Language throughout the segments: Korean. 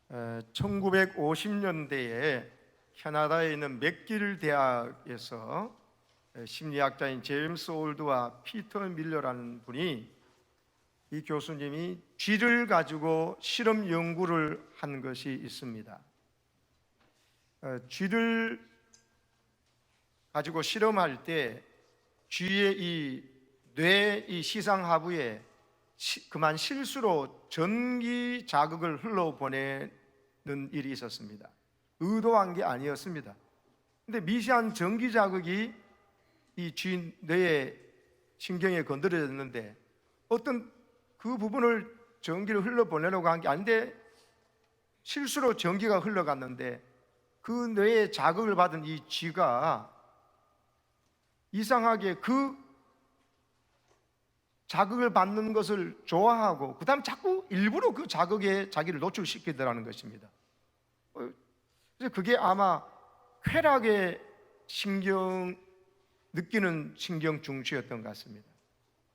1950년대에 캐나다에 있는 맥길 대학에서 심리학자인 제임스 올드와 피터 밀러라는 분이, 이 교수님이 쥐를 가지고 실험 연구를 한 것이 있습니다. 쥐를 가지고 실험할 때 쥐의 이 뇌 이 시상하부에 그만 실수로 전기 자극을 흘러보내는 일이 있었습니다. 의도한 게 아니었습니다. 근데 미세한 전기 자극이 이 쥐 뇌의 신경에 건드려졌는데, 어떤 그 부분을 전기를 흘러보내려고 한 게 아닌데 실수로 전기가 흘러갔는데, 그 뇌에 자극을 받은 이 쥐가 이상하게 그 자극을 받는 것을 좋아하고, 그 다음 자꾸 일부러 그 자극에 자기를 노출시키더라는 것입니다. 그래서 그게 아마 쾌락의 느끼는 신경 중추였던 것 같습니다.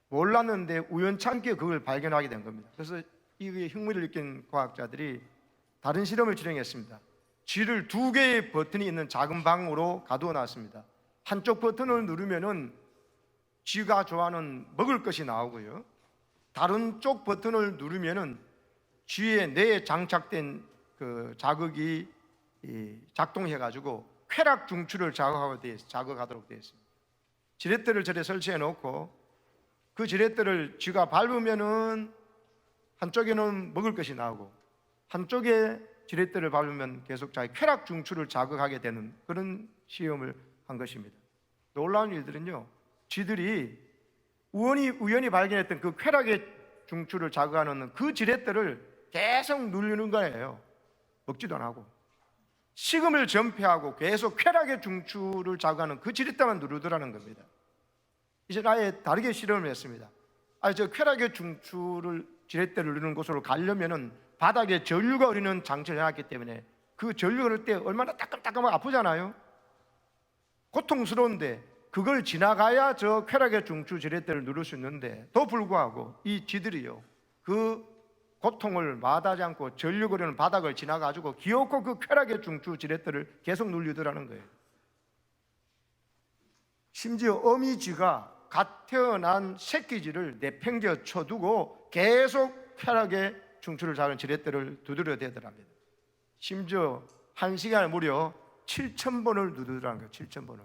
몰랐는데 우연찮게 그걸 발견하게 된 겁니다. 그래서 이게 흥미를 느낀 과학자들이 다른 실험을 진행했습니다. 쥐를 2개의 버튼이 있는 작은 방으로 가두어 놨습니다. 한쪽 버튼을 누르면은 쥐가 좋아하는 먹을 것이 나오고요, 다른 쪽 버튼을 누르면은 쥐의 뇌에 장착된 그 자극이 작동해가지고 쾌락 중추를 자극하도록 되어 있습니다. 지렛대를 저래 설치해 놓고 그 지렛대를 쥐가 밟으면은 한쪽에는 먹을 것이 나오고, 한쪽에 지렛대를 밟으면 계속 자기 쾌락 중추를 자극하게 되는 그런 시험을 한 것입니다. 놀라운 일들은요, 쥐들이 우연히 발견했던 그 쾌락의 중추를 자극하는 그 지렛대를 계속 누르는 거예요. 먹지도 안 하고 식음을 전폐하고 계속 쾌락의 중추를 자극하는 그 지렛대만 누르더라는 겁니다. 이제 아예 다르게 실험을 했습니다. 저 쾌락의 중추를 지렛대를 누르는 곳으로 가려면은 바닥에 전류가 흐르는 장치를 해놨기 때문에 그 전류가 흐를 때 얼마나 따끔따끔하고 아프잖아요. 고통스러운데 그걸 지나가야 저 쾌락의 중추 지렛대를 누를 수 있는데, 더 불구하고 이 쥐들이요, 그 고통을 마다하지 않고 전류가 흐르는 바닥을 지나가지고 기어코 그 쾌락의 중추 지렛대를 계속 누르더라는 거예요. 심지어 어미쥐가 갓 태어난 새끼쥐를 내팽겨 쳐두고 계속 쾌락의 중추를 잡은 지렛대를 두드려 대더랍니다. 심지어 1시간에 무려 7,000번을 누르더라는 거예요. 7,000번을.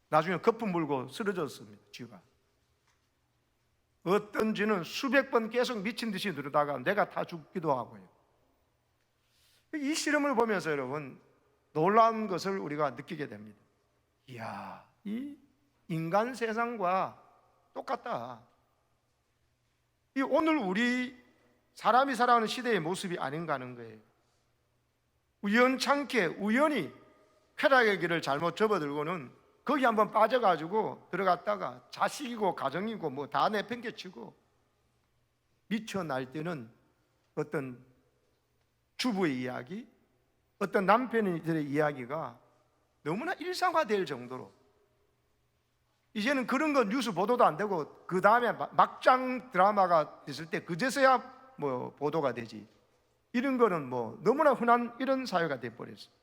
나중에 거품 물고 쓰러졌습니다. 쥐가. 어떤 쥐는 수백 번 계속 미친 듯이 누르다가 내가 다 죽기도 하고요. 이 실험을 보면서 여러분, 놀라운 것을 우리가 느끼게 됩니다. 이야, 이 인간 세상과 똑같다. 이 오늘 우리 사람이 살아가는 시대의 모습이 아닌가 하는 거예요. 우연히 쾌락의 길을 잘못 접어들고는 거기 한번 빠져가지고 들어갔다가 자식이고 가정이고 뭐 다 내팽개치고, 미쳐 날 때는 어떤 주부의 이야기, 어떤 남편들의 이야기가 너무나 일상화될 정도로, 이제는 그런 거 뉴스 보도도 안 되고, 그 다음에 막장 드라마가 됐을 때 그제서야 뭐 보도가 되지, 이런 거는 뭐 너무나 흔한 이런 사회가 돼버렸어요.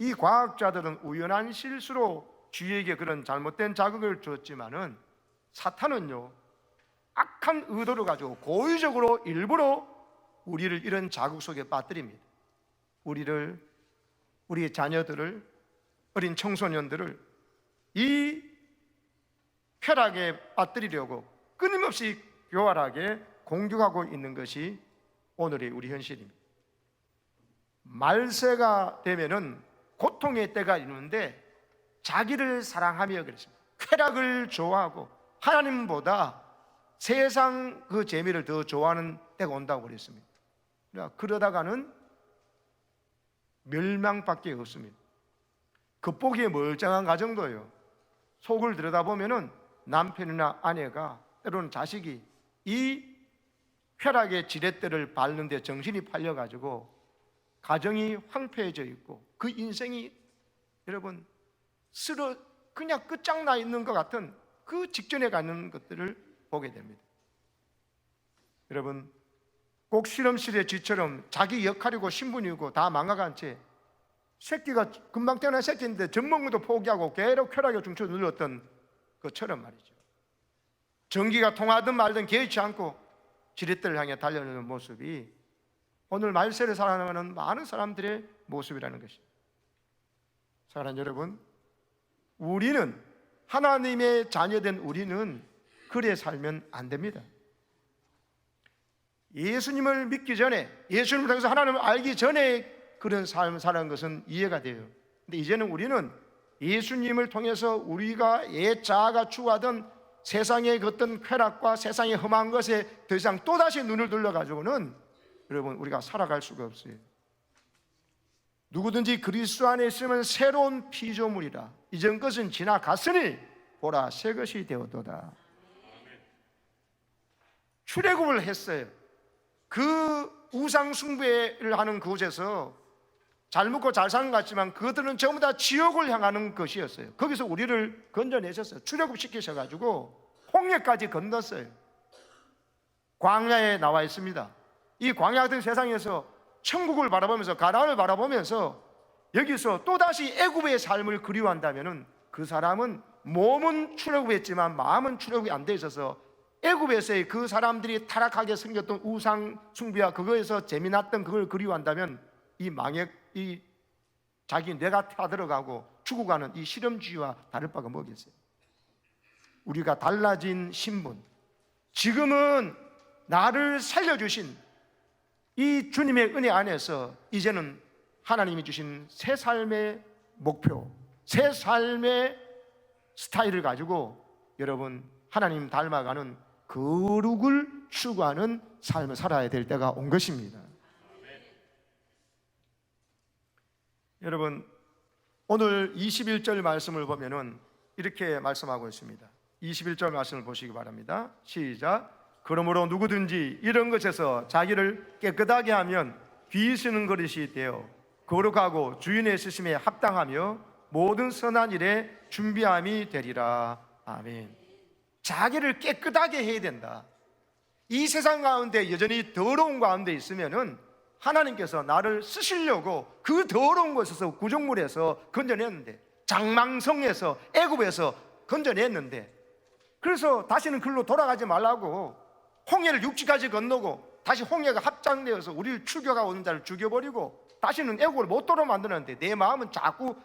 이 과학자들은 우연한 실수로 쥐에게 그런 잘못된 자극을 줬지만은, 사탄은요, 악한 의도를 가지고 고의적으로 일부러 우리를 이런 자극 속에 빠뜨립니다. 우리의 자녀들을, 어린 청소년들을 이 쾌락에 빠뜨리려고 끊임없이 교활하게 공격하고 있는 것이 오늘의 우리 현실입니다. 말세가 되면은 고통의 때가 있는데 자기를 사랑하며 그랬습니다. 쾌락을 좋아하고 하나님보다 세상 그 재미를 더 좋아하는 때가 온다고 그랬습니다. 그러다가는 멸망밖에 없습니다. 겉보기에 멀쩡한 가정도요, 속을 들여다보면은 남편이나 아내가, 때로는 자식이 이 쾌락의 지렛대를 밟는데 정신이 팔려가지고 가정이 황폐해져 있고, 그 인생이 여러분 그냥 끝장나 있는 것 같은 그 직전에 가는 것들을 보게 됩니다. 여러분, 꼭 실험실의 쥐처럼 자기 역할이고 신분이고 다 망가간 채 새끼가 금방 태어난 새끼인데 젖먹는 것도 포기하고 계속 쾌락에 중추 눌렀던 것처럼 말이죠. 전기가 통하든 말든 개의치 않고 지렛대를 향해 달려오는 모습이 오늘 말세를 살아가는 많은 사람들의 모습이라는 것입니다. 사랑하는 여러분, 우리는 하나님의 자녀된 우리는 그래 살면 안 됩니다. 예수님을 믿기 전에, 예수님을 통해서 하나님을 알기 전에 그런 삶을 사는 것은 이해가 돼요. 근데 이제는 우리는 예수님을 통해서 우리가 옛 자아가 추구하던 세상의 어떤 쾌락과 세상의 험한 것에 더 이상 또다시 눈을 돌려가지고는 여러분 우리가 살아갈 수가 없어요. 누구든지 그리스도 안에 있으면 새로운 피조물이라 이전 것은 지나갔으니 보라 새 것이 되었도다. 출애굽을 했어요. 그 우상 숭배를 하는 그곳에서 잘 먹고 잘 사는 것 같지만 그것들은 전부 다 지옥을 향하는 것이었어요. 거기서 우리를 건져내셨어요. 출애굽시키셔가지고 홍해까지 건넜어요. 광야에 나와 있습니다. 이 광야 같은 세상에서 천국을 바라보면서 가나안을 바라보면서 여기서 또다시 애굽의 삶을 그리워한다면 그 사람은 몸은 출애굽했지만 마음은 출애굽이 안 돼 있어서 애굽에서의 그 사람들이 타락하게 생겼던 우상 숭배와 그거에서 재미났던 그걸 그리워한다면 이 자기 뇌가 타들어가고 죽어가는 이 실험주의와 다를 바가 뭐겠어요? 우리가 달라진 신분, 지금은 나를 살려주신 이 주님의 은혜 안에서 이제는 하나님이 주신 새 삶의 목표, 새 삶의 스타일을 가지고 여러분 하나님 닮아가는 거룩을 추구하는 삶을 살아야 될 때가 온 것입니다. 여러분 오늘 21절 말씀을 보면은 이렇게 말씀하고 있습니다. 21절 말씀을 보시기 바랍니다. 시작. 그러므로 누구든지 이런 것에서 자기를 깨끗하게 하면 귀 쓰는 그릇이 되어 거룩하고 주인의 쓰심에 합당하며 모든 선한 일에 준비함이 되리라. 아멘. 자기를 깨끗하게 해야 된다. 이 세상 가운데 여전히 더러운 가운데 있으면은 하나님께서 나를 쓰시려고 그 더러운 곳에서 구정물에서 건져냈는데, 장망성에서 애굽에서 건져냈는데, 그래서 다시는 글로 돌아가지 말라고 홍해를 6지까지 건너고 다시 홍해가 합장되어서 우리를 추격하고 오는 자를 죽여버리고 다시는 애국을 못 돌아 만드는데 내 마음은 자꾸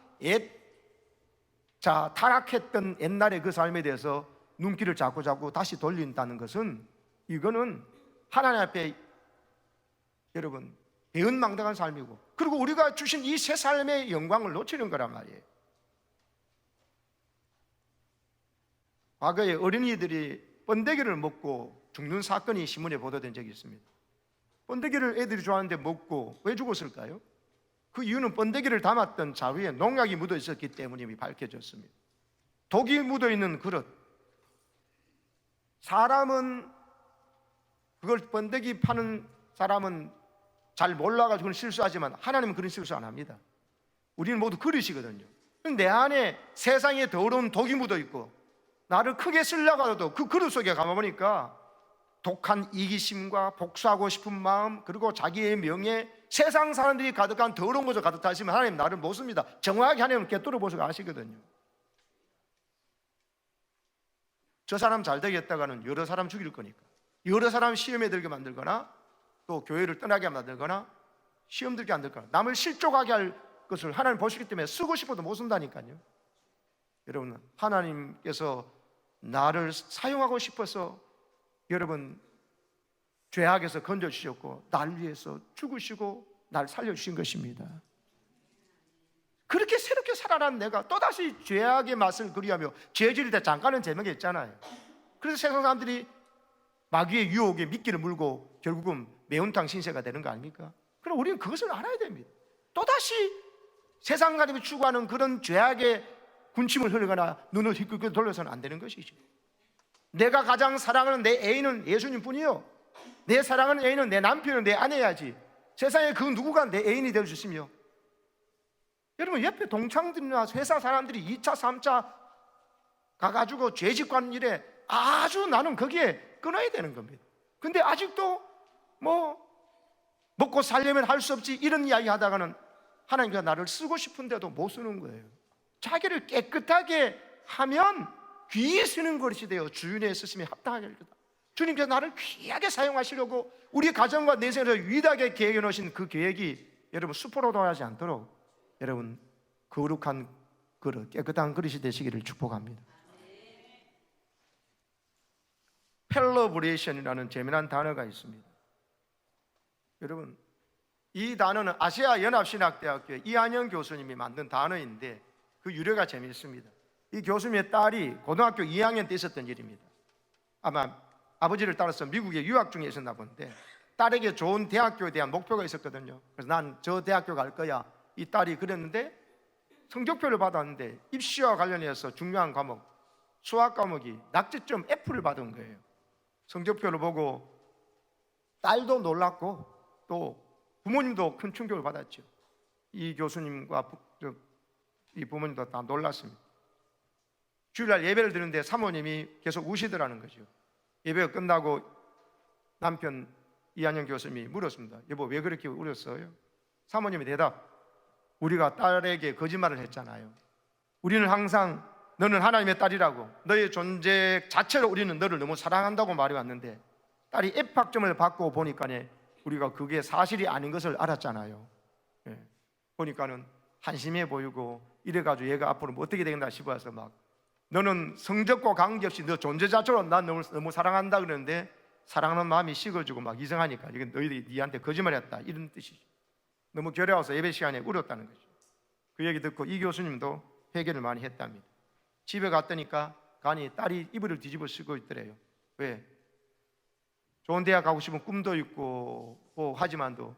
타락했던 옛날의 그 삶에 대해서 눈길을 자꾸 다시 돌린다는 것은 이거는 하나님 앞에 여러분 배은망덕한 삶이고, 그리고 우리가 주신 이 새 삶의 영광을 놓치는 거란 말이에요. 과거에 어린이들이 번데기를 먹고 죽는 사건이 신문에 보도된 적이 있습니다. 번데기를 애들이 좋아하는데 먹고 왜 죽었을까요? 그 이유는 번데기를 담았던 자루에 농약이 묻어 있었기 때문임이 밝혀졌습니다. 독이 묻어 있는 그릇, 사람은 그걸 번데기 파는 사람은 잘 몰라가지고 실수하지만 하나님은 그런 실수 안 합니다. 우리는 모두 그릇이거든요. 내 안에 세상에 더러운 독이 묻어 있고 나를 크게 쓰려고 하도 그 그릇 속에 가보니까 독한 이기심과 복수하고 싶은 마음, 그리고 자기의 명예, 세상 사람들이 가득한 더러운 것을 가득 하시면 하나님 나를 못 씁니다. 정확하게 하나님은 꿰뚫어 보시고 아시거든요. 저 사람 잘 되겠다가는 여러 사람 죽일 거니까, 여러 사람 시험에 들게 만들거나 또 교회를 떠나게 만들거나 시험 들게 만들거나 남을 실족하게 할 것을 하나님 보시기 때문에 쓰고 싶어도 못 쓴다니까요. 여러분, 하나님께서 나를 사용하고 싶어서 여러분 죄악에서 건져주셨고 날 위해서 죽으시고 날 살려주신 것입니다. 그렇게 새롭게 살아난 내가 또다시 죄악의 맛을 그리하며 죄질일 때 잠깐은 재미가 있잖아요. 그래서 세상 사람들이 마귀의 유혹에 미끼를 물고 결국은 매운탕 신세가 되는 거 아닙니까? 그럼 우리는 그것을 알아야 됩니다. 또다시 세상 가림이 추구하는 그런 죄악의 군침을 흘리거나 눈을 휘끌고 돌려서는 안 되는 것이죠. 내가 가장 사랑하는 내 애인은 예수님 뿐이요, 내 사랑하는 애인은 내 남편은 내 아내야지 세상에 그 누구가 내 애인이 될 수 있으며, 여러분 옆에 동창들이나 회사 사람들이 2차 3차 가가지고 죄짓고 하는 일에 아주 나는 거기에 끊어야 되는 겁니다. 근데 아직도 먹고 살려면 할 수 없지, 이런 이야기 하다가는 하나님께서 나를 쓰고 싶은데도 못 쓰는 거예요. 자기를 깨끗하게 하면 귀히 쓰는 것이 되어 주인의 쓰심에 합당하게 할 거다. 주님께서 나를 귀하게 사용하시려고 우리 가정과 내 생에서 위대하게 계획해 놓으신 그 계획이 여러분 수포로 돌아가지 않도록 여러분 거룩한 그릇, 깨끗한 그릇이 되시기를 축복합니다. 펠러브레이션이라는 재미난 단어가 있습니다. 여러분, 이 단어는 아시아 연합신학대학교 이한영 교수님이 만든 단어인데 그 유래가 재미있습니다. 이 교수님의 딸이 고등학교 2학년 때 있었던 일입니다. 아마 아버지를 따라서 미국에 유학 중에 있었나 본데 딸에게 좋은 대학교에 대한 목표가 있었거든요. 그래서 난 저 대학교 갈 거야, 이 딸이 그랬는데 성적표를 받았는데 입시와 관련해서 중요한 과목, 수학 과목이 낙제점 F를 받은 거예요. 성적표를 보고 딸도 놀랐고 또 부모님도 큰 충격을 받았죠. 이 교수님과 이 부모님도 다 놀랐습니다. 주일날 예배를 드리는데 사모님이 계속 우시더라는 거죠. 예배가 끝나고 남편 이한영 교수님이 물었습니다. 여보, 왜 그렇게 울었어요? 사모님의 대답, 우리가 딸에게 거짓말을 했잖아요. 우리는 항상 너는 하나님의 딸이라고, 너의 존재 자체로 우리는 너를 너무 사랑한다고 말해왔는데 딸이 F학점을 받고 보니까 우리가 그게 사실이 아닌 것을 알았잖아요. 보니까는 한심해 보이고 이래가지고 얘가 앞으로 뭐 어떻게 되겠나 싶어서 막 너는 성적과 관계없이 너 존재 자체로 난 너무 사랑한다 그러는데 사랑하는 마음이 식어지고 막 이상하니까 이건 너희들이 니한테 거짓말했다, 이런 뜻이죠. 너무 결여와서 예배 시간에 울었다는 거죠. 그 얘기 듣고 이 교수님도 회개를 많이 했답니다. 집에 갔더니까 간이 딸이 이불을 뒤집어 쓰고 있더래요. 왜? 좋은 대학 가고 싶은 꿈도 있고 뭐 하지만도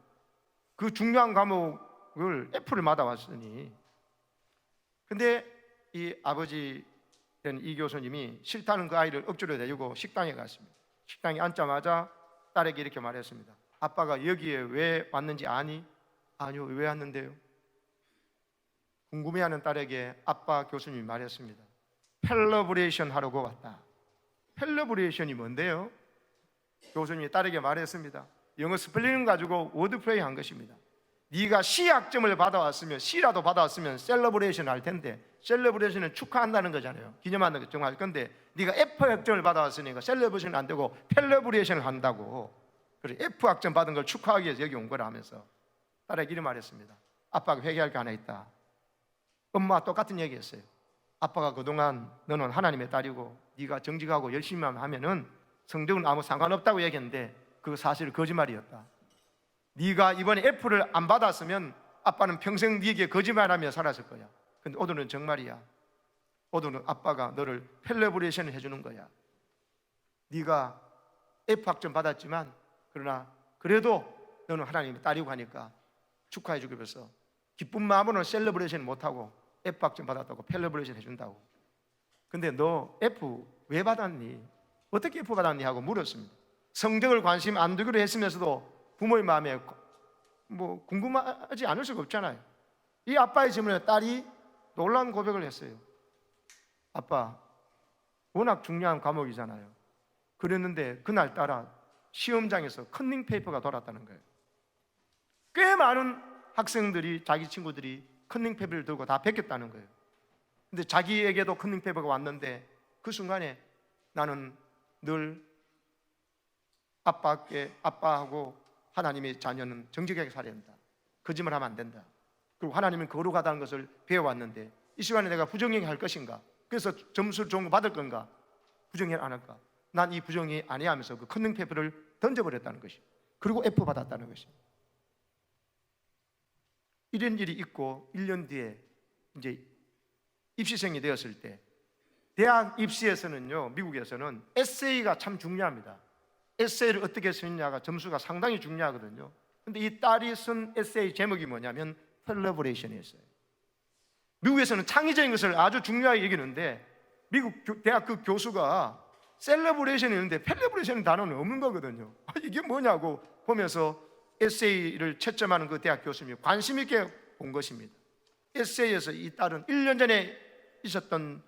그 중요한 과목을 F를 받아왔으니. 근데 이 아버지 된 이 교수님이 싫다는 그 아이를 억지로 데리고 식당에 갔습니다. 식당에 앉자마자 딸에게 이렇게 말했습니다. 아빠가 여기에 왜 왔는지 아니? 아니요, 왜 왔는데요? 궁금해하는 딸에게 아빠 교수님이 말했습니다. 펠러브레이션 하려고 왔다. 펠러브레이션이 뭔데요? 교수님이 딸에게 말했습니다. 영어 스펠링 가지고 워드플레이 한 것입니다. 네가 C학점을 받아왔으면, C라도 받아왔으면 셀러브레이션 할 텐데, 셀러브레이션은 축하한다는 거잖아요. 기념한다는 거 할 건데 네가 F학점을 받아왔으니까 셀러브레이션 안 되고 펠러브레이션을 한다고. 그래서 F학점 받은 걸 축하하기 위해서 여기 온 거라 하면서 딸에게 이렇게 말했습니다. 아빠가 회개할 게 하나 있다. 엄마와 똑같은 얘기했어요. 아빠가 그동안 너는 하나님의 딸이고 네가 정직하고 열심히만 하면은 성적은 아무 상관없다고 얘기했는데 그거 사실 거짓말이었다. 네가 이번에 F를 안 받았으면 아빠는 평생 네게 거짓말하며 살았을 거야. 근데 오늘은 정말이야. 오늘은 아빠가 너를 펠러브레이션을 해주는 거야. 네가 F학점 받았지만 그러나 그래도 너는 하나님의 딸이고 하니까 축하해 주기 위해서 기쁜 마음으로는 셀러브레이션 못하고 F학점 받았다고 펠러브레이션 해준다고. 근데 너 F 왜 받았니? 어떻게 F 받았니? 하고 물었습니다. 성적을 관심 안 두기로 했으면서도 부모의 마음에 뭐 궁금하지 않을 수가 없잖아요. 이 아빠의 질문에 딸이 놀라운 고백을 했어요. 아빠, 워낙 중요한 과목이잖아요. 그랬는데 그날따라 시험장에서 컨닝 페이퍼가 돌았다는 거예요. 꽤 많은 학생들이, 자기 친구들이 컨닝 페이퍼를 들고 다 베꼈다는 거예요. 근데 자기에게도 컨닝 페이퍼가 왔는데 그 순간에 나는 늘 아빠하고 하나님의 자녀는 정직하게 살아야 된다. 거짓말하면 안 된다. 그리고 하나님은 거룩하다는 것을 배워왔는데 이 시간에 내가 부정행위 할 것인가? 그래서 점수를 좋은 거 받을 건가? 부정행위 안 할까? 난 이 부정행위 안 해 하면서 그 컨닝 페이퍼를 던져버렸다는 것이. 그리고 F 받았다는 것이. 이런 일이 있고 1년 뒤에 이제 입시생이 되었을 때 대학 입시에서는요, 미국에서는 에세이가 참 중요합니다. 에세이를 어떻게 쓰느냐가 점수가 상당히 중요하거든요. 근데 이 딸이 쓴 에세이 제목이 뭐냐면 펠러브레이션이었어요. 미국에서는 창의적인 것을 아주 중요하게 여기는데 미국 대학 그 교수가 셀러브레이션이 있는데 펠러브레이션 단어는 없는 거거든요. 이게 뭐냐고 보면서 에세이를 채점하는 그 대학 교수님이 관심 있게 본 것입니다. 에세이에서 이 딸은 1년 전에 있었던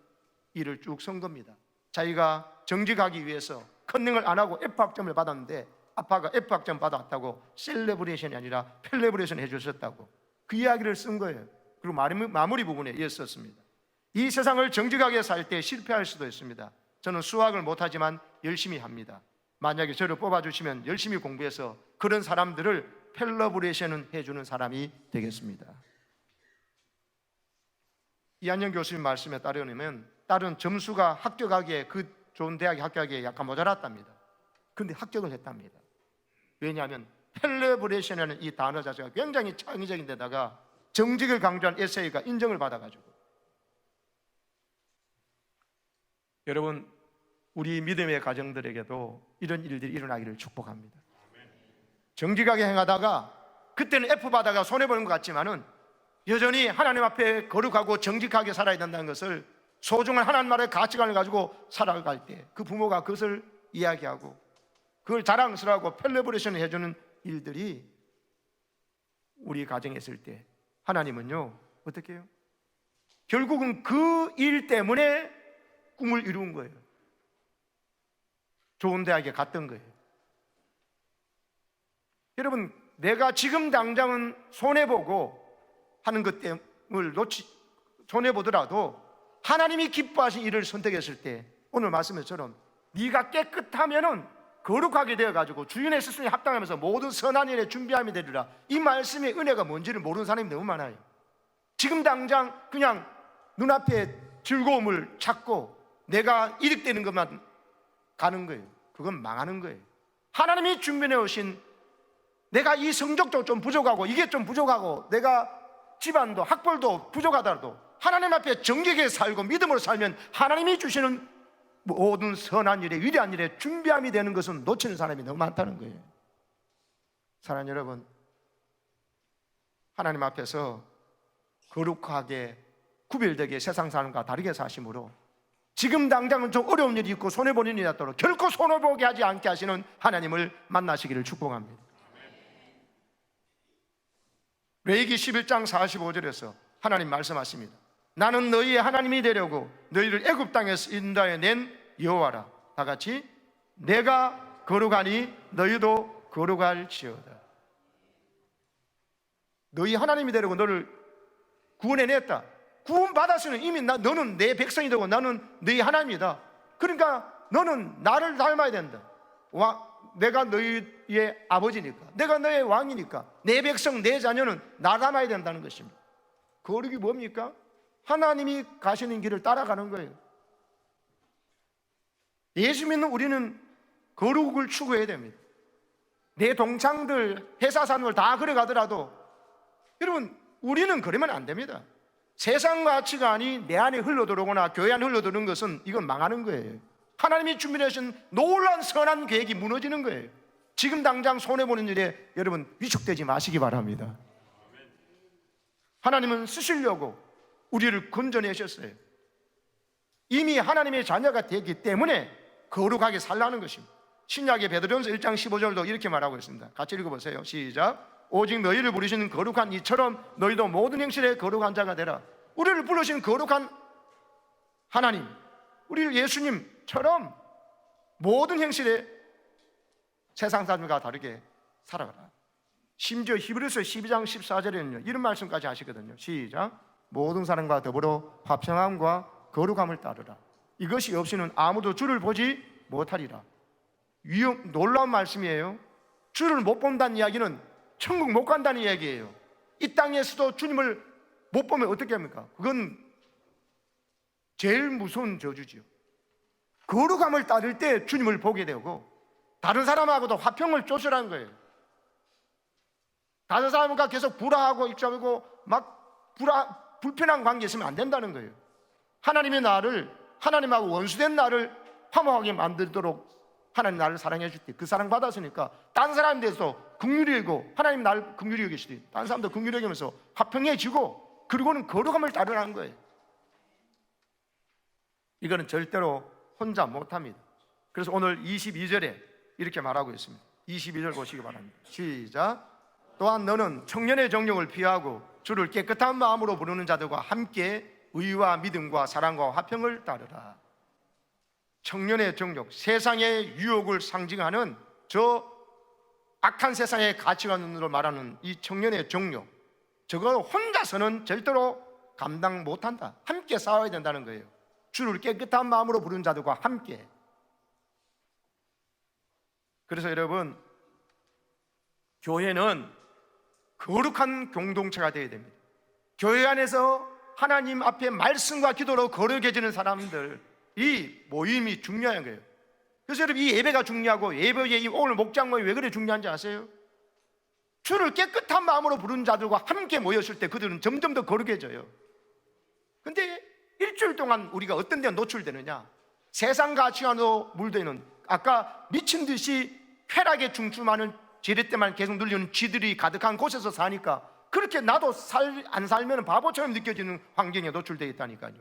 일을 쭉 쓴 겁니다. 자기가 정직하기 위해서 컨닝을 안 하고 F학점을 받았는데 아빠가 F학점 받았다고 셀레브레이션이 아니라 펠레브레이션 해주셨다고 그 이야기를 쓴 거예요. 그리고 마무리 부분에 이었었습니다. 이 세상을 정직하게 살 때 실패할 수도 있습니다. 저는 수학을 못하지만 열심히 합니다. 만약에 저를 뽑아주시면 열심히 공부해서 그런 사람들을 펠러브레이션을 해주는 사람이 되겠습니다. 이한영 교수님 말씀에 따르면 딸은 점수가 합격하기에 그 좋은 대학에 합격하기에 약간 모자랐답니다. 그런데 합격을 했답니다. 왜냐하면 펠러브레이션이라는 이 단어 자체가 굉장히 창의적인 데다가 정직을 강조한 에세이가 인정을 받아가지고 여러분 우리 믿음의 가정들에게도 이런 일들이 일어나기를 축복합니다. 정직하게 행하다가 그때는 F 받아가 손해보는 것 같지만은 여전히 하나님 앞에 거룩하고 정직하게 살아야 된다는 것을 소중한 하나님 나라의 가치관을 가지고 살아갈 때 그 부모가 그것을 이야기하고 그걸 자랑스러워하고 펠레브레이션을 해주는 일들이 우리 가정에 있을 때 하나님은요 어떻게 해요? 결국은 그 일 때문에 꿈을 이룬 거예요. 좋은 대학에 갔던 거예요. 여러분 내가 지금 당장은 손해보고 하는 것 때문을 손해보더라도 하나님이 기뻐하신 일을 선택했을 때 오늘 말씀처럼 네가 깨끗하면은 거룩하게 되어가지고 주인의 스승에 합당하면서 모든 선한 일에 준비함이 되리라. 이 말씀의 은혜가 뭔지를 모르는 사람이 너무 많아요. 지금 당장 그냥 눈앞에 즐거움을 찾고 내가 이득되는 것만 가는 거예요. 그건 망하는 거예요. 하나님이 준비해 오신 내가 이 성적도 좀 부족하고 이게 좀 부족하고 내가 집안도 학벌도 부족하더라도 하나님 앞에 정직하게 살고 믿음으로 살면 하나님이 주시는 모든 선한 일에 위대한 일에 준비함이 되는 것은 놓치는 사람이 너무 많다는 거예요. 사랑하는 여러분, 하나님 앞에서 거룩하게 구별되게 세상 사람과 다르게 사심으로 지금 당장은 좀 어려운 일이 있고 손해보는 일이 있도록 결코 손해보게 하지 않게 하시는 하나님을 만나시기를 축복합니다. 레위기 11장 45절에서 하나님 말씀하십니다. 나는 너희의 하나님이 되려고 너희를 애굽 땅에서 인도하여 낸 여호와라. 다 같이 내가 거룩하니 너희도 거룩할지어다. 너희 하나님이 되려고 너를 구원해냈다. 구원받았으면 이미 너는 내 백성이 되고 나는 너희 하나님이다. 그러니까 너는 나를 닮아야 된다. 내가 너희의 아버지니까, 내가 너의 왕이니까 내 백성, 내 자녀는 나 닮아야 된다는 것입니다. 거룩이 뭡니까? 하나님이 가시는 길을 따라가는 거예요. 예수 믿는 우리는 거룩을 추구해야 됩니다. 내 동창들, 회사 사람들 다 그래 가더라도 여러분 우리는 그러면 안 됩니다. 세상 가치관이 내 안에 흘러들어오거나 교회 안에 흘러들어오는 것은 이건 망하는 거예요. 하나님이 준비하신 놀라운 선한 계획이 무너지는 거예요. 지금 당장 손해보는 일에 여러분 위축되지 마시기 바랍니다. 하나님은 쓰시려고 우리를 건져내셨어요. 이미 하나님의 자녀가 되기 때문에 거룩하게 살라는 것입니다. 신약의 베드로전서 1장 15절도 이렇게 말하고 있습니다. 같이 읽어보세요. 시작. 오직 너희를 부르시는 거룩한 이처럼 너희도 모든 행실에 거룩한 자가 되라. 우리를 부르신 거룩한 하나님, 우리 예수님처럼 모든 행실에 세상 사람과 다르게 살아가라. 심지어 히브리서 12장 14절에는요 이런 말씀까지 하시거든요. 시작. 모든 사람과 더불어 화평함과 거룩함을 따르라. 이것이 없이는 아무도 주를 보지 못하리라. 놀라운 말씀이에요. 주를 못 본다는 이야기는 천국 못 간다는 이야기예요. 이 땅에서도 주님을 못 보면 어떻게 합니까? 그건 제일 무서운 저주지요. 거룩함을 따를 때 주님을 보게 되고 다른 사람하고도 화평을 쫓으라는 거예요. 다른 사람과 계속 불화하고 입장하고 막 불편한 관계 있으면 안 된다는 거예요. 하나님의 나를, 하나님하고 원수된 나를 화목하게 만들도록 하나님 나를 사랑해 줄 때 그 사랑 받았으니까 다른 사람에 대해서 긍휼히 여기고 하나님 나를 긍휼히 여기시되 다른 사람도 긍휼히 여기면서 화평해지고 그리고는 거룩함을 따르라는 거예요. 이거는 절대로 혼자 못합니다. 그래서 오늘 22절에 이렇게 말하고 있습니다. 22절 보시기 바랍니다. 시작. 또한 너는 청년의 정욕을 피하고 주를 깨끗한 마음으로 부르는 자들과 함께 의와 믿음과 사랑과 화평을 따르라. 청년의 정욕, 세상의 유혹을 상징하는 저 악한 세상의 가치관으로 말하는 이 청년의 종료, 저거 혼자서는 절대로 감당 못한다. 함께 싸워야 된다는 거예요. 주를 깨끗한 마음으로 부른 자들과 함께. 그래서 여러분, 교회는 거룩한 공동체가 되어야 됩니다. 교회 안에서 하나님 앞에 말씀과 기도로 거룩해지는 사람들이 모임이 중요한 거예요. 그래서 여러분, 이 예배가 중요하고, 예배의 이 오늘 목장 모임이 왜 그래 중요한지 아세요? 주를 깨끗한 마음으로 부른 자들과 함께 모였을 때 그들은 점점 더 거룩해져요. 근데 일주일 동안 우리가 어떤 데 노출되느냐? 세상 가치관으로 물들이는, 아까 미친 듯이 쾌락에 중춤하는 지렛 때만 계속 눌리는 쥐들이 가득한 곳에서 사니까 그렇게 나도 안 살면 바보처럼 느껴지는 환경에 노출되어 있다니까요.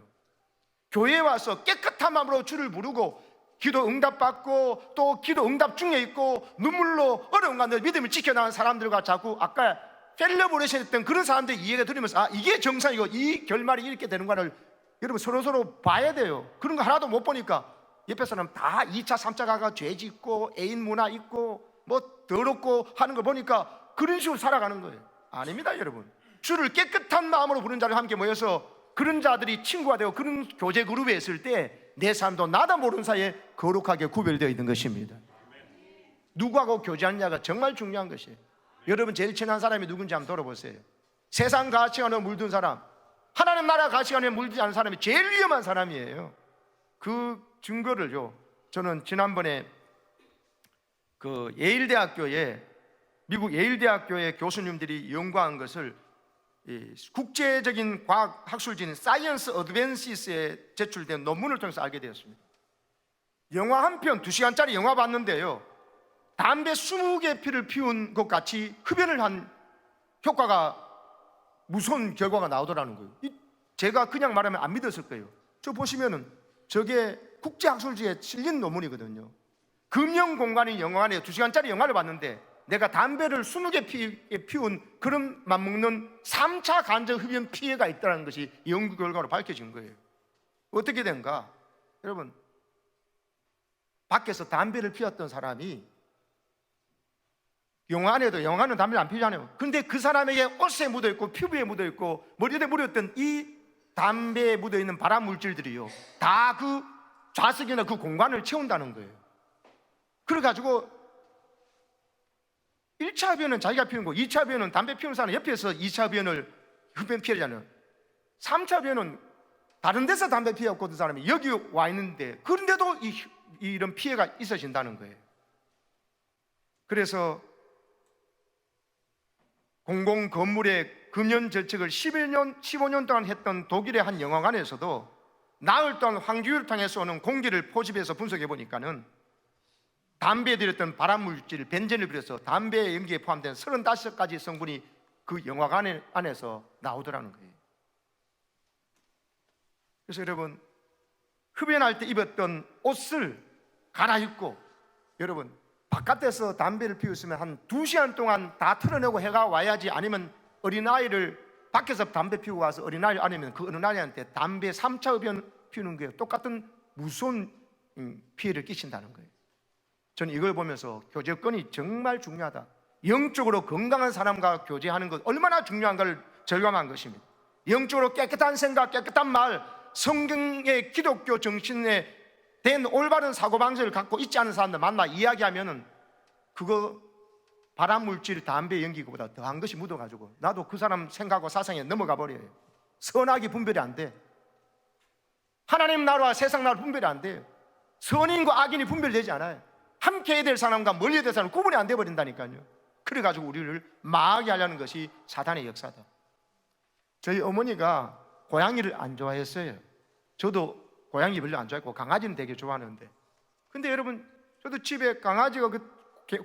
교회에 와서 깨끗한 마음으로 주를 부르고 기도 응답받고 또 기도 응답 중에 있고 눈물로 어려운 가운데 믿음을 지켜나가는 사람들과 자꾸 아까 펠려보내셨던 그런 사람들 이야기가 들으면서, 아, 이게 정상이고 이 결말이 이렇게 되는 거를 여러분 서로 봐야 돼요. 그런 거 하나도 못 보니까 옆에 사람 다 2차 3차 가가 죄 짓고 애인 문화 있고 뭐 더럽고 하는 거 보니까 그런 식으로 살아가는 거예요. 아닙니다, 여러분. 주를 깨끗한 마음으로 부른 자를 함께 모여서 그런 자들이 친구가 되고 그런 교제 그룹에 있을 때 내 삶도 나도 모르는 사이에 거룩하게 구별되어 있는 것입니다. 누구하고 교제하느냐가 정말 중요한 것이에요. 여러분, 제일 친한 사람이 누군지 한번 돌아보세요. 세상 가치관에 물든 사람, 하나님 나라 가치관에 물들지 않은 사람이 제일 위험한 사람이에요. 그 증거를요, 저는 지난번에 그 예일대학교에, 미국 예일대학교의 교수님들이 연구한 것을 국제적인 과학 학술지인 사이언스 어드밴시스에 제출된 논문을 통해서 알게 되었습니다. 영화 한 편, 2시간짜리 영화 봤는데요, 담배 20개 피를 피운 것 같이 흡연을 한 효과가, 무서운 결과가 나오더라는 거예요. 제가 그냥 말하면 안 믿었을 거예요. 저 보시면은 저게 국제학술지에 실린 논문이거든요. 금연 공간인 영화관에 2시간짜리 영화를 봤는데 내가 담배를 20개 피운 그런 맞먹는 3차 간접 흡연 피해가 있다는 것이 연구 결과로 밝혀진 거예요. 어떻게 된가? 여러분, 밖에서 담배를 피웠던 사람이 영화관에도, 영화관은 담배를 안 피우잖아요. 근데 그 사람에게 옷에 묻어있고 피부에 묻어있고 머리에 묻어있던 이 담배에 묻어있는 발암 물질들이요, 다 그 좌석이나 그 공간을 채운다는 거예요. 그래가지고 1차 흡연은 자기가 피우는 거, 2차 흡연은 담배 피우는 사람 옆에서 2차 흡연을 흡연 피해잖아요. 3차 흡연은 다른 데서 담배 피웠고 그 사람이 여기 와 있는데 그런데도 이런 피해가 있어진다는 거예요. 그래서 공공 건물의 금연 정책을 15년 동안 했던 독일의 한 영화관에서도 나흘 동안 환기유를 통해서 오는 공기를 포집해서 분석해 보니까는 담배에 들었던 발암물질 벤젠을 비롯해서 담배 연기에 포함된 35가지 성분이 그 영화관 안에서 나오더라는 거예요. 그래서 여러분, 흡연할 때 입었던 옷을 갈아입고, 여러분, 바깥에서 담배를 피웠으면 한 2시간 동안 다 털어내고 해가 와야지, 아니면 어린아이를 밖에서 담배 피우고 와서 어린아이 아니면 그 어린아이한테 담배 3차 흡연 피우는 게 똑같은 무서운 피해를 끼친다는 거예요. 저는 이걸 보면서 교제권이 정말 중요하다. 영적으로 건강한 사람과 교제하는 것 얼마나 중요한 걸 절감한 것입니다. 영적으로 깨끗한 생각, 깨끗한 말, 성경의 기독교 정신에 된 올바른 사고방식을 갖고 있지 않은 사람들 만나 이야기하면은 그거 발암물질, 담배 연기보다 더한 것이 묻어가지고 나도 그 사람 생각하고 사상에 넘어가 버려요. 선악이 분별이 안 돼. 하나님 나라와 세상 나라 분별이 안 돼요. 선인과 악인이 분별되지 않아요. 함께 해야 될 사람과 멀리 해야 될 사람 구분이 안 돼버린다니까요. 그래가지고 우리를 망하게 하려는 것이 사단의 역사다. 저희 어머니가 고양이를 안 좋아했어요. 저도 고양이 별로 안 좋아했고 강아지는 되게 좋아하는데, 근데 여러분, 저도 집에 강아지가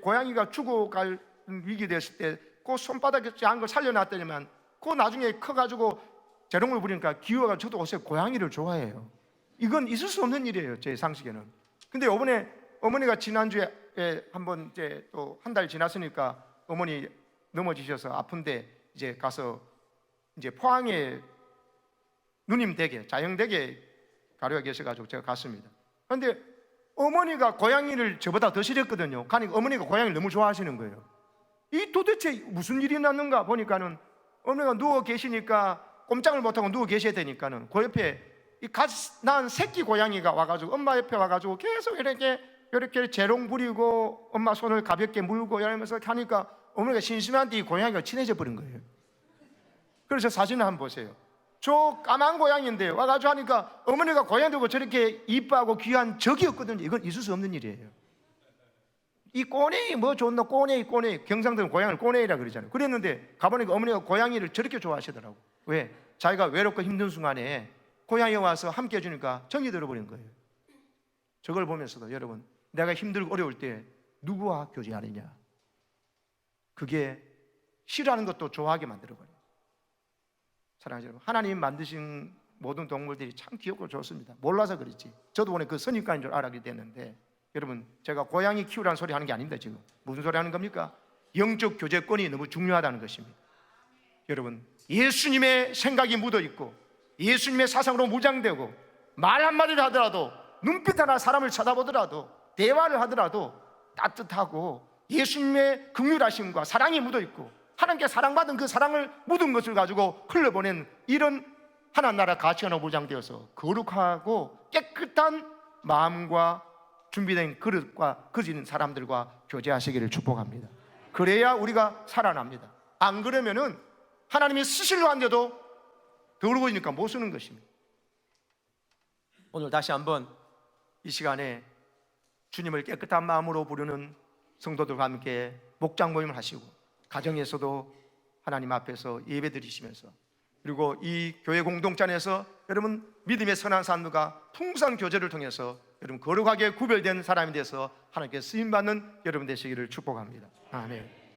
고양이가 죽어갈 위기 됐을 때 그 손바닥에 한 걸 살려놨더니만 그 나중에 커가지고 재롱을 부리니까 기어가, 저도 요새 고양이를 좋아해요. 이건 있을 수 없는 일이에요, 제 상식에는. 근데 이번에 어머니가 지난주에 한번 이제 또 한 달 지났으니까 어머니 넘어지셔서 아픈데 이제 가서 이제 포항에 누님 댁에, 자영 댁에 가려가 계셔가지고 제가 갔습니다. 그런데 어머니가 고양이를 저보다 더 싫어했거든요. 그러니까 어머니가 고양이를 너무 좋아하시는 거예요. 이 도대체 무슨 일이 났는가 보니까는 어머니가 누워 계시니까 꼼짝을 못하고 누워 계셔야 되니까는 그 옆에 이 갓 낳은 새끼 고양이가 와가지고 엄마 옆에 와가지고 계속 이렇게 재롱 부리고 엄마 손을 가볍게 물고 이러면서 하니까 어머니가 심심한데 이 고양이가 친해져 버린 거예요. 그래서 사진을 한번 보세요. 저 까만 고양이인데 와가지고 하니까 어머니가 고양이 들고 저렇게 이뻐하고 귀한 적이 없거든요. 이건 있을 수 없는 일이에요. 이 꼬네이 뭐 좋노, 꼬네이 경상도는 고양이를 꼬네이라 그러잖아요. 그랬는데 가보니까 어머니가 고양이를 저렇게 좋아하시더라고. 왜? 자기가 외롭고 힘든 순간에 고양이가 와서 함께 해주니까 정이 들어버린 거예요. 저걸 보면서도 여러분, 내가 힘들고 어려울 때 누구와 교제하느냐, 그게 싫어하는 것도 좋아하게 만들어버려요. 사랑하는 여러분, 하나님 만드신 모든 동물들이 참 귀엽고 좋습니다. 몰라서 그렇지. 저도 오늘 그 선입관인 줄 알게 됐는데, 여러분, 제가 고양이 키우라는 소리 하는 게 아닙니다. 지금 무슨 소리 하는 겁니까? 영적 교제권이 너무 중요하다는 것입니다. 여러분, 예수님의 생각이 묻어있고 예수님의 사상으로 무장되고 말 한마디를 하더라도, 눈빛 하나 사람을 쳐다보더라도, 대화를 하더라도 따뜻하고 예수님의 긍휼하심과 사랑이 묻어있고 하나님께 사랑받은 그 사랑을 묻은 것을 가지고 흘려보낸 이런 하나님 나라 가치관으로 무장되어서 거룩하고 깨끗한 마음과 준비된 그릇과 그지는 사람들과 교제하시기를 축복합니다. 그래야 우리가 살아납니다. 안 그러면은 하나님이 쓰시려 한데도 더러워지니까 못 쓰는 것입니다. 오늘 다시 한번 이 시간에 주님을 깨끗한 마음으로 부르는 성도들과 함께 목장 모임을 하시고, 가정에서도 하나님 앞에서 예배 드리시면서, 그리고 이 교회 공동체 안에서 여러분 믿음의 선한 사람들과 풍성한 교제를 통해서 여러분 거룩하게 구별된 사람이 돼서 하나님께 쓰임받는 여러분 되시기를 축복합니다. 아멘.